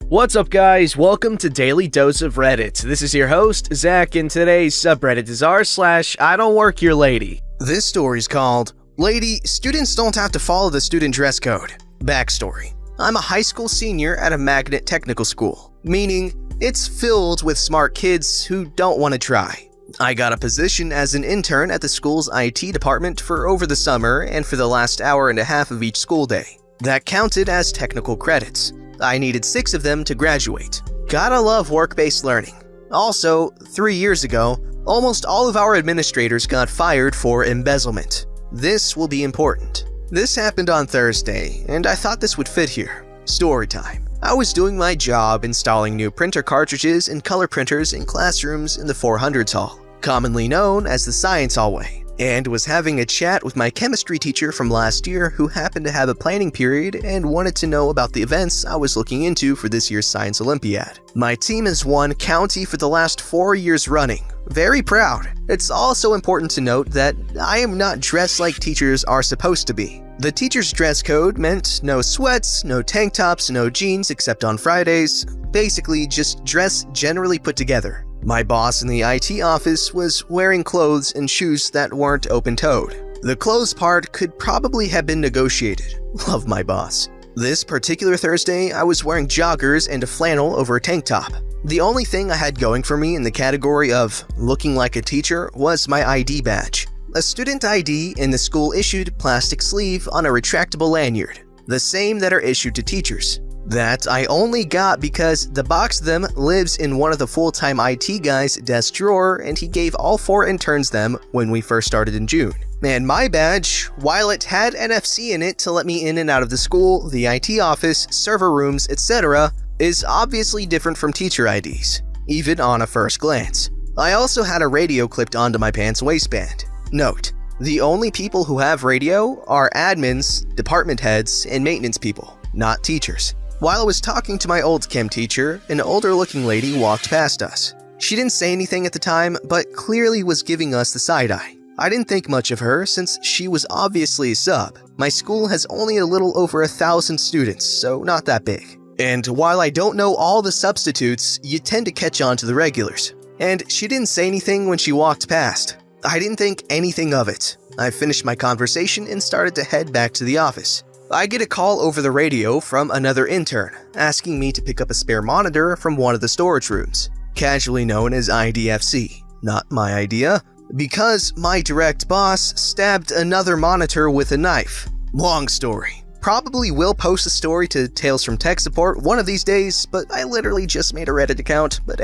What's up, guys? Welcome to Daily Dose of Reddit. This is your host, Zach, and today's subreddit is r/IDontWorkHereLady. This story's called, Lady, Students Don't Have to Follow the Student Dress Code. Backstory. I'm a high school senior at a magnet technical school, meaning it's filled with smart kids who don't want to try. I got a position as an intern at the school's IT department for over the summer and for the last hour and a half of each school day. That counted as technical credits. I needed 6 of them to graduate. Gotta love work-based learning. Also, 3 years ago, almost all of our administrators got fired for embezzlement. This will be important. This happened on Thursday, and I thought this would fit here. Story time. I was doing my job installing new printer cartridges and color printers in classrooms in the 400s hall, commonly known as the science hallway, and was having a chat with my chemistry teacher from last year who happened to have a planning period and wanted to know about the events I was looking into for this year's Science Olympiad. My team has won county for the last 4 years running. Very proud. It's also important to note that I am not dressed like teachers are supposed to be. The teacher's dress code meant no sweats, no tank tops, no jeans except on Fridays. Basically, just dress generally put together. My boss in the IT office was wearing clothes and shoes that weren't open-toed. The clothes part could probably have been negotiated. Love my boss. This particular Thursday, I was wearing joggers and a flannel over a tank top. The only thing I had going for me in the category of looking like a teacher was my ID badge. A student ID in the school-issued plastic sleeve on a retractable lanyard, the same that are issued to teachers. That I only got because the box of them lives in one of the full-time IT guy's desk drawer, and he gave all 4 interns them when we first started in June. And my badge, while it had NFC in it to let me in and out of the school, the IT office, server rooms, etc., is obviously different from teacher IDs, even on a first glance. I also had a radio clipped onto my pants waistband. Note, the only people who have radio are admins, department heads, and maintenance people, not teachers. While I was talking to my old chem teacher, an older-looking lady walked past us. She didn't say anything at the time, but clearly was giving us the side-eye. I didn't think much of her since she was obviously a sub. My school has only a little over 1,000 students, so not that big. And while I don't know all the substitutes, you tend to catch on to the regulars. And she didn't say anything when she walked past. I didn't think anything of it. I finished my conversation and started to head back to the office. I get a call over the radio from another intern, asking me to pick up a spare monitor from one of the storage rooms, casually known as IDFC. Not my idea, because my direct boss stabbed another monitor with a knife. Long story. Probably will post the story to Tales from Tech Support one of these days, but I literally just made a Reddit account, but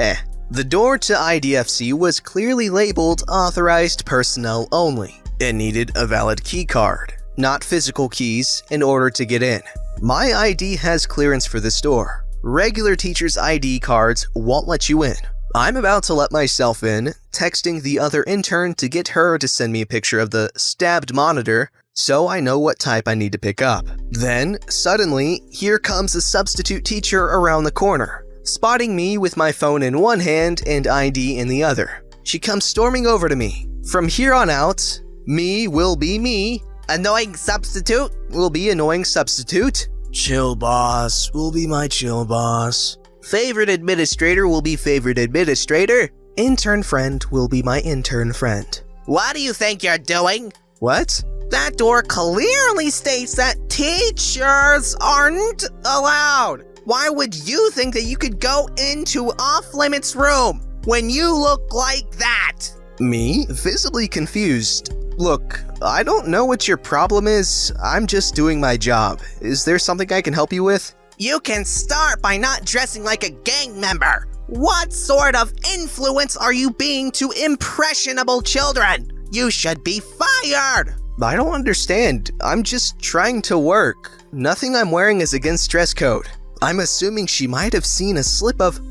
The door to IDFC was clearly labeled Authorized Personnel Only. It needed a valid key card, not physical keys, in order to get in. My ID has clearance for this door. Regular teachers' ID cards won't let you in. I'm about to let myself in, texting the other intern to get her to send me a picture of the stabbed monitor so I know what type I need to pick up. Then, suddenly, here comes a substitute teacher around the corner, spotting me with my phone in one hand and ID in the other. She comes storming over to me. From here on out, me will be me. Annoying substitute will be annoying substitute. Chill boss will be my chill boss. Favorite administrator will be favorite administrator. Intern friend will be my intern friend. What do you think you're doing? What? That door clearly states that teachers aren't allowed. Why would you think that you could go into off-limits room when you look like that? Me, visibly confused. Look, I don't know what your problem is. I'm just doing my job. Is there something I can help you with? You can start by not dressing like a gang member. What sort of influence are you being to impressionable children? You should be fired. I don't understand. I'm just trying to work. Nothing I'm wearing is against dress code. I'm assuming she might have seen a slip of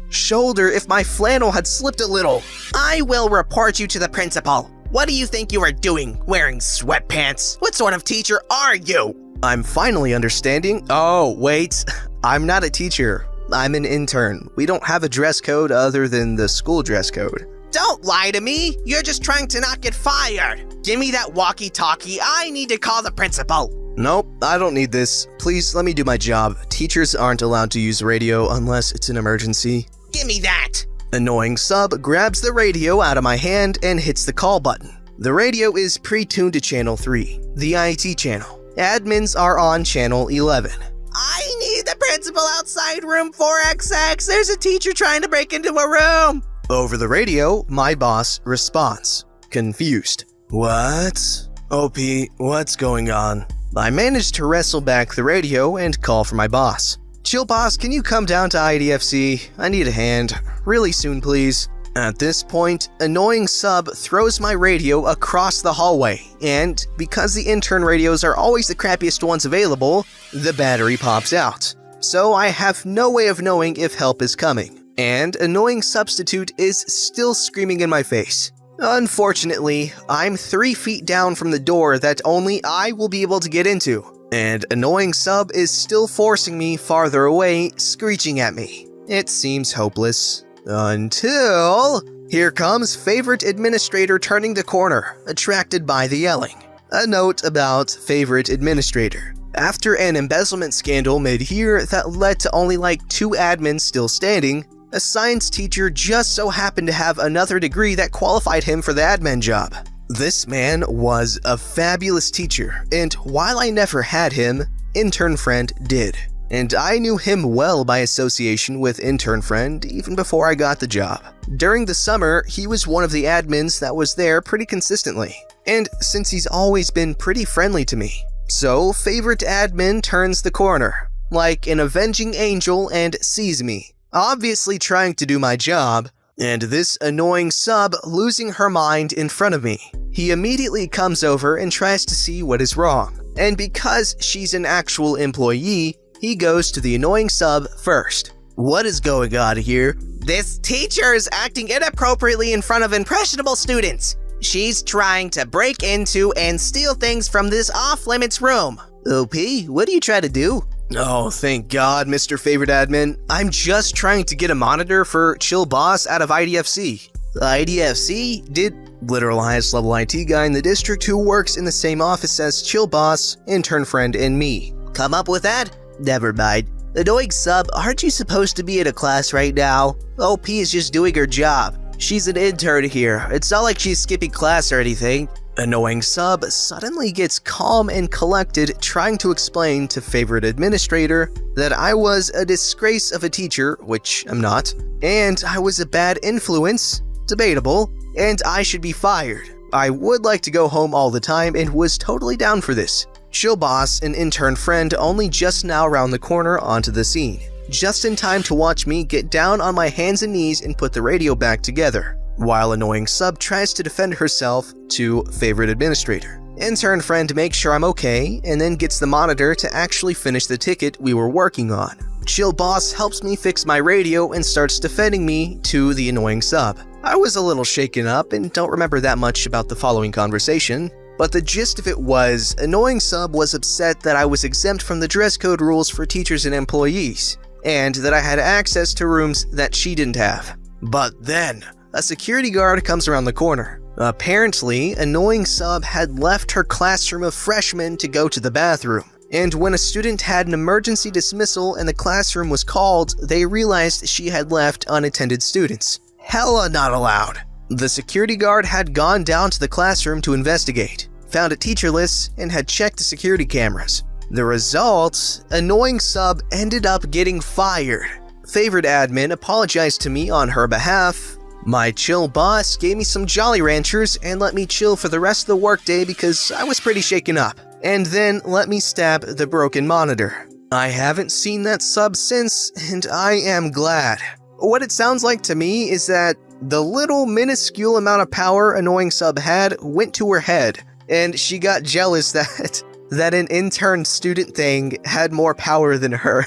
shoulder if my flannel had slipped a little. I will report you to the principal. What do you think you are doing, wearing sweatpants? What sort of teacher are you? I'm finally understanding. Oh, wait. I'm not a teacher. I'm an intern. We don't have a dress code other than the school dress code. Don't lie to me. You're just trying to not get fired. Give me that walkie-talkie. I need to call the principal. Nope, I don't need this. Please let me do my job. Teachers aren't allowed to use radio unless it's an emergency. Give me that! Annoying sub grabs the radio out of my hand and hits the call button. The radio is pre-tuned to channel 3, the IT channel. Admins are on channel 11. I need the principal outside room 4XX. There's a teacher trying to break into a room. Over the radio, my boss responds, confused. What? OP, what's going on? I managed to wrestle back the radio and call for my boss. Chill boss, can you come down to IDFC? I need a hand. Really soon, please. At this point, annoying sub throws my radio across the hallway, and because the intern radios are always the crappiest ones available, the battery pops out. So I have no way of knowing if help is coming, and annoying substitute is still screaming in my face. Unfortunately, I'm 3 feet down from the door that only I will be able to get into, and annoying sub is still forcing me farther away, screeching at me. It seems hopeless. Until here comes favorite administrator turning the corner, attracted by the yelling. A note about favorite administrator. After an embezzlement scandal mid-year that led to only like 2 admins still standing, a science teacher just so happened to have another degree that qualified him for the admin job. This man was a fabulous teacher, and while I never had him, intern friend did. And I knew him well by association with intern friend even before I got the job. During the summer, he was one of the admins that was there pretty consistently, and since he's always been pretty friendly to me. So favorite admin turns the corner, like an avenging angel, and sees me, obviously trying to do my job, and this annoying sub losing her mind in front of me. He immediately comes over and tries to see what is wrong, and because she's an actual employee, he goes to the annoying sub first. What is going on here? This teacher is acting inappropriately in front of impressionable students. She's trying to break into and steal things from this off-limits room. OP, what are you trying to do? Oh, thank God, Mr. Favorite Admin. I'm just trying to get a monitor for Chill Boss out of IDFC. IDFC? Did literal highest level IT guy in the district who works in the same office as Chill Boss, intern friend, and me. Come up with that? Never mind. Annoying sub, aren't you supposed to be in a class right now? OP is just doing her job. She's an intern here. It's not like she's skipping class or anything. Annoying sub suddenly gets calm and collected, trying to explain to favorite administrator that I was a disgrace of a teacher, which I'm not, and I was a bad influence, debatable, and I should be fired. I would like to go home all the time and was totally down for this. Chill boss and intern friend only just now around the corner onto the scene, just in time to watch me get down on my hands and knees and put the radio back together, while annoying sub tries to defend herself to favorite administrator. Intern friend makes sure I'm okay and then gets the monitor to actually finish the ticket we were working on. Chill boss helps me fix my radio and starts defending me to the annoying sub. I was a little shaken up and don't remember that much about the following conversation, but the gist of it was, annoying sub was upset that I was exempt from the dress code rules for teachers and employees, and that I had access to rooms that she didn't have. But then, a security guard comes around the corner. Apparently, annoying sub had left her classroom of freshmen to go to the bathroom, and when a student had an emergency dismissal and the classroom was called, they realized she had left unattended students. Hella not allowed. The security guard had gone down to the classroom to investigate, found it teacherless, and had checked the security cameras. The result, annoying sub ended up getting fired. Favorite admin apologized to me on her behalf. My chill boss gave me some Jolly Ranchers and let me chill for the rest of the workday because I was pretty shaken up, and then let me stab the broken monitor. I haven't seen that sub since, and I am glad. What it sounds like to me is that the little minuscule amount of power annoying sub had went to her head, and she got jealous that an intern student thing had more power than her.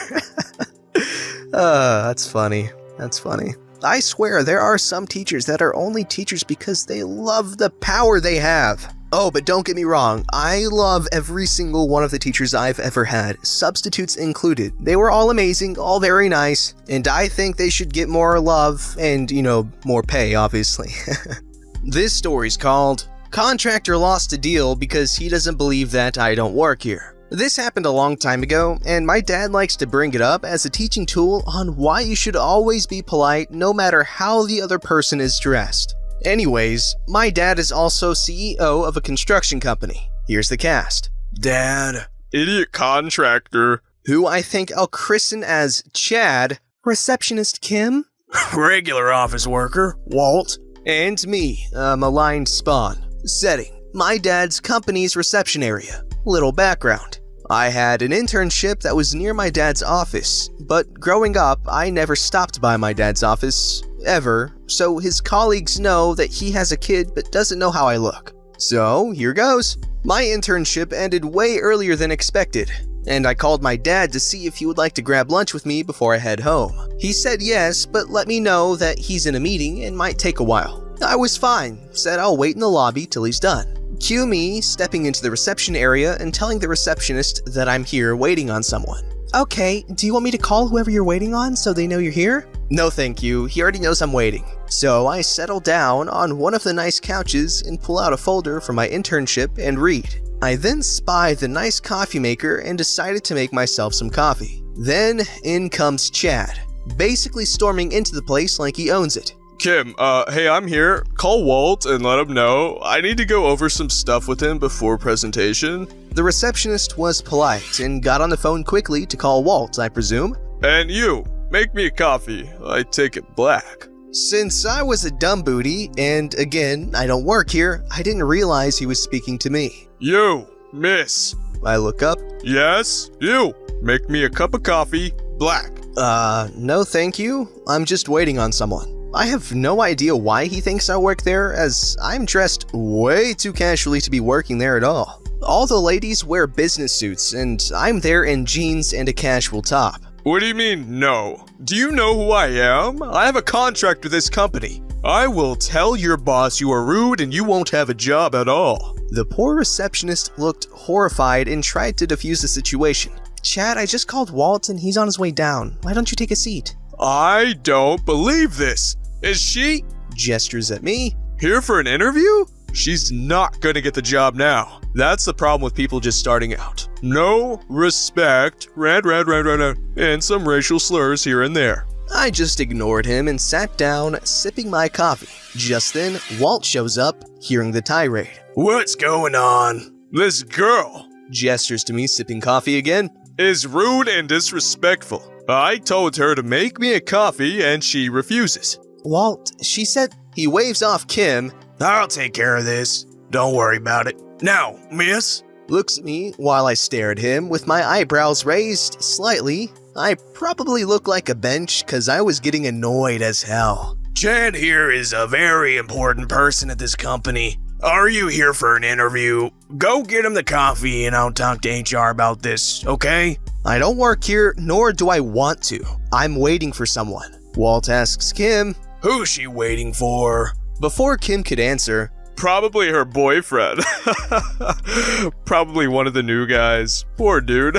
That's funny. That's funny. I swear there are some teachers that are only teachers because they love the power they have. Oh, but don't get me wrong, I love every single one of the teachers I've ever had, substitutes included. They were all amazing, all very nice, and I think they should get more love and, more pay, obviously. This story's called Contractor Lost a Deal Because He Doesn't Believe That I Don't Work Here. This happened a long time ago, and my dad likes to bring it up as a teaching tool on why you should always be polite no matter how the other person is dressed. Anyways, my dad is also CEO of a construction company. Here's the cast. Dad, Idiot contractor. who I think I'll christen as Chad, receptionist Kim, regular office worker Walt, and me, a maligned spawn. Setting: my dad's company's reception area. Little background: I had an internship that was near my dad's office, but growing up, I never stopped by my dad's office, ever, so his colleagues know that he has a kid but doesn't know how I look. So, here goes. My internship ended way earlier than expected, and I called my dad to see if he would like to grab lunch with me before I head home. He said yes, but let me know that he's in a meeting and might take a while. I was fine, said I'll wait in the lobby till he's done. Cue me stepping into the reception area and telling the receptionist that I'm here waiting on someone. Okay, do you want me to call whoever you're waiting on so they know you're here? No thank you, he already knows I'm waiting. So I settle down on one of the nice couches and pull out a folder from my internship and read. I then spy the nice coffee maker and decided to make myself some coffee. Then in comes Chad, basically storming into the place like he owns it. Kim, hey, I'm here. Call Walt and let him know. I need to go over some stuff with him before presentation. The receptionist was polite and got on the phone quickly to call Walt, I presume. And you, make me a coffee. I take it black. Since I was a dumb booty, and again, I don't work here, I didn't realize he was speaking to me. You, miss. I look up. Yes, you. Make me a cup of coffee, black. No thank you. I'm just waiting on someone. I have no idea why he thinks I work there, as I'm dressed way too casually to be working there at all. All the ladies wear business suits, and I'm there in jeans and a casual top. What do you mean, no? Do you know who I am? I have a contract with this company. I will tell your boss you are rude and you won't have a job at all. The poor receptionist looked horrified and tried to defuse the situation. Chad, I just called Walt and he's on his way down. Why don't you take a seat? I don't believe this. Is she, Gestures at me, here for an interview? She's not gonna get the job now. That's the problem with people just starting out. No respect, and some racial slurs here and there. I just ignored him and sat down, sipping my coffee. Just then, Walt shows up, hearing the tirade. What's going on? This girl, Gestures to me, sipping coffee again, is rude and disrespectful. I told her to make me a coffee and she refuses. Walt, she said. He waves off Kim. I'll take care of this. Don't worry about it. Now, miss. Looks at me while I stare at him with my eyebrows raised slightly. I probably look like a bench because I was getting annoyed as hell. Chad here is a very important person at this company. Are you here for an interview? Go get him the coffee and I'll talk to HR about this, okay? I don't work here, nor do I want to. I'm waiting for someone. Walt asks Kim. Who's she waiting for? Before Kim could answer, probably her boyfriend. Probably one of the new guys. Poor dude.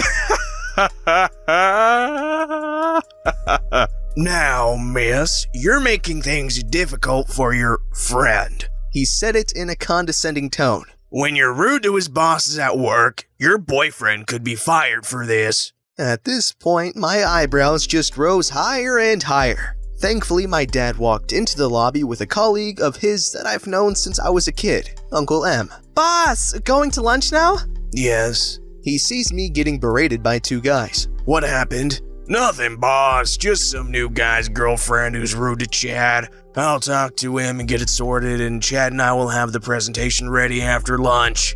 Now, miss, you're making things difficult for your friend. He said it in a condescending tone. When you're rude to his bosses at work, your boyfriend could be fired for this. At this point, my eyebrows just rose higher and higher. Thankfully, my dad walked into the lobby with a colleague of his that I've known since I was a kid, Uncle M. Boss, going to lunch now? Yes. He sees me getting berated by two guys. What happened? Nothing, boss. Just some new guy's girlfriend who's rude to Chad. I'll talk to him and get it sorted, and Chad and I will have the presentation ready after lunch.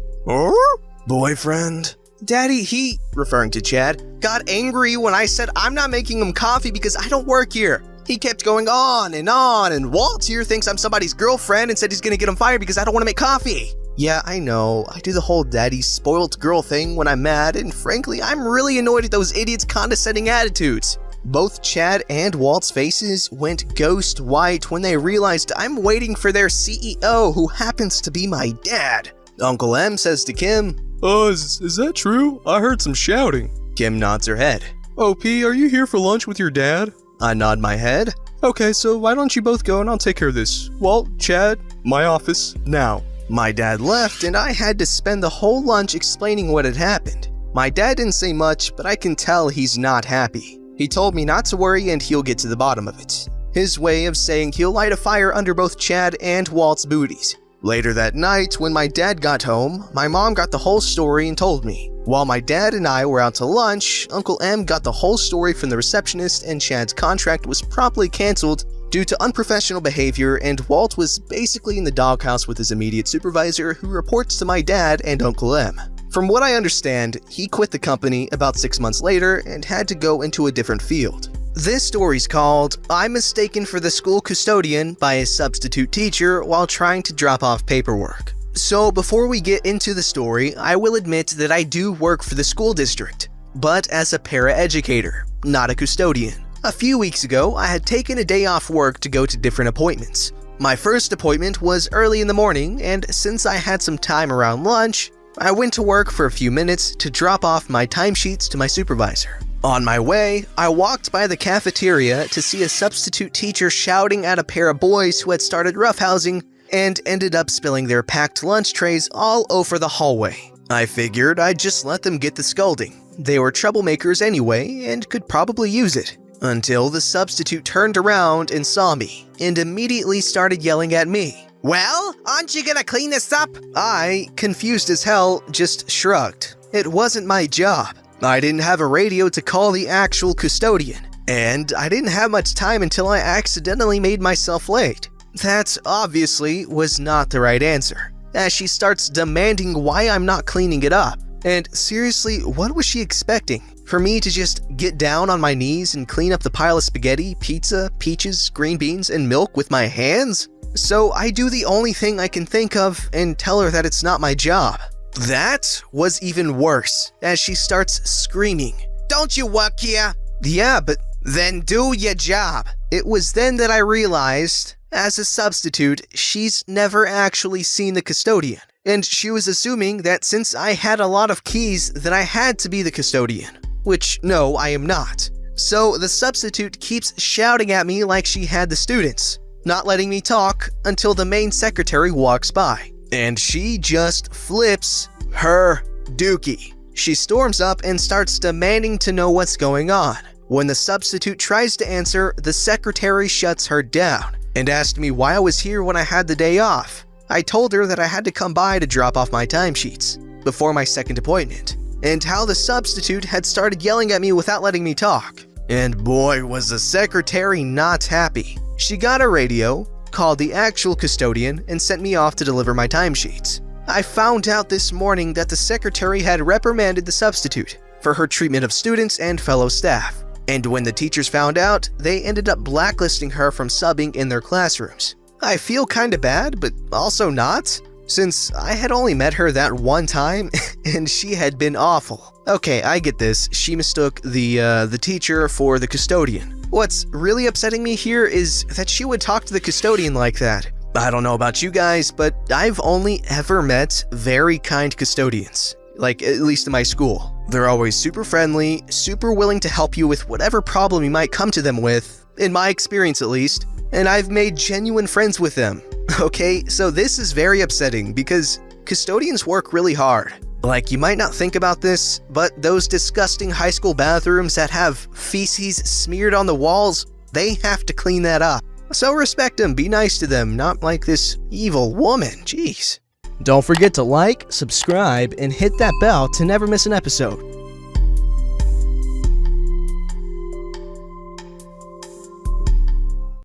Boyfriend? Daddy, he, referring to Chad, got angry when I said I'm not making him coffee because I don't work here. He kept going on, and Walt here thinks I'm somebody's girlfriend and said he's gonna get him fired because I don't want to make coffee. Yeah, I know, I do the whole daddy spoiled girl thing when I'm mad, and frankly, I'm really annoyed at those idiots' condescending attitudes. Both Chad and Walt's faces went ghost white when they realized I'm waiting for their CEO, who happens to be my dad. Uncle M says to Kim, Is that true? I heard some shouting. Kim nods her head. OP, are you here for lunch with your dad? I nod my head. Okay, so why don't you both go and I'll take care of this. Walt, Chad, my office, now. My dad left and I had to spend the whole lunch explaining what had happened. My dad didn't say much, but I can tell he's not happy. He told me not to worry and he'll get to the bottom of it. His way of saying he'll light a fire under both Chad and Walt's booties. Later that night, when my dad got home, my mom got the whole story and told me. While my dad and I were out to lunch, Uncle M got the whole story from the receptionist and Chad's contract was promptly canceled due to unprofessional behavior, and Walt was basically in the doghouse with his immediate supervisor who reports to my dad and Uncle M. From what I understand, he quit the company about 6 months later and had to go into a different field. This story's called "I'm Mistaken for the School Custodian by a Substitute Teacher While Trying to Drop Off Paperwork." So before we get into the story, I will admit that I do work for the school district, but as a paraeducator, not a custodian. A few weeks ago, I had taken a day off work to go to different appointments. My first appointment was early in the morning, and since I had some time around lunch, I went to work for a few minutes to drop off my timesheets to my supervisor. On my way, I walked by the cafeteria to see a substitute teacher shouting at a pair of boys who had started roughhousing and ended up spilling their packed lunch trays all over the hallway. I figured I'd just let them get the scolding. They were troublemakers anyway and could probably use it. Until the substitute turned around and saw me and immediately started yelling at me. Well, aren't you gonna clean this up? I, confused as hell, just shrugged. It wasn't my job. I didn't have a radio to call the actual custodian, and I didn't have much time until I accidentally made myself late. That obviously was not the right answer, as she starts demanding why I'm not cleaning it up. And seriously, what was she expecting? For me to just get down on my knees and clean up the pile of spaghetti, pizza, peaches, green beans, and milk with my hands? So I do the only thing I can think of and tell her that it's not my job. That was even worse, as she starts screaming. Don't you work here? Yeah, but then do your job. It was then that I realized, as a substitute, she's never actually seen the custodian. And she was assuming that since I had a lot of keys that I had to be the custodian. Which, no, I am not. So the substitute keeps shouting at me like she had the students, not letting me talk until the main secretary walks by. And she just flips her dookie. She storms up and starts demanding to know what's going on. When the substitute tries to answer, the secretary shuts her down and asked me why I was here when I had the day off. I told her that I had to come by to drop off my timesheets before my second appointment, and how the substitute had started yelling at me without letting me talk. And boy, was the secretary not happy. She got a radio, called the actual custodian, and sent me off to deliver my timesheets. I found out this morning that the secretary had reprimanded the substitute for her treatment of students and fellow staff. And when the teachers found out, they ended up blacklisting her from subbing in their classrooms. I feel kinda bad, but also not, since I had only met her that one time and she had been awful. Okay, I get this. She mistook the teacher for the custodian. What's really upsetting me here is that she would talk to the custodian like that. I don't know about you guys, but I've only ever met very kind custodians. Like, at least in my school. They're always super friendly, super willing to help you with whatever problem you might come to them with, in my experience at least, and I've made genuine friends with them. Okay, so this is very upsetting because custodians work really hard. Like, you might not think about this, but those disgusting high school bathrooms that have feces smeared on the walls, they have to clean that up. So respect them, be nice to them, not like this evil woman, jeez. Don't forget to like, subscribe, and hit that bell to never miss an episode.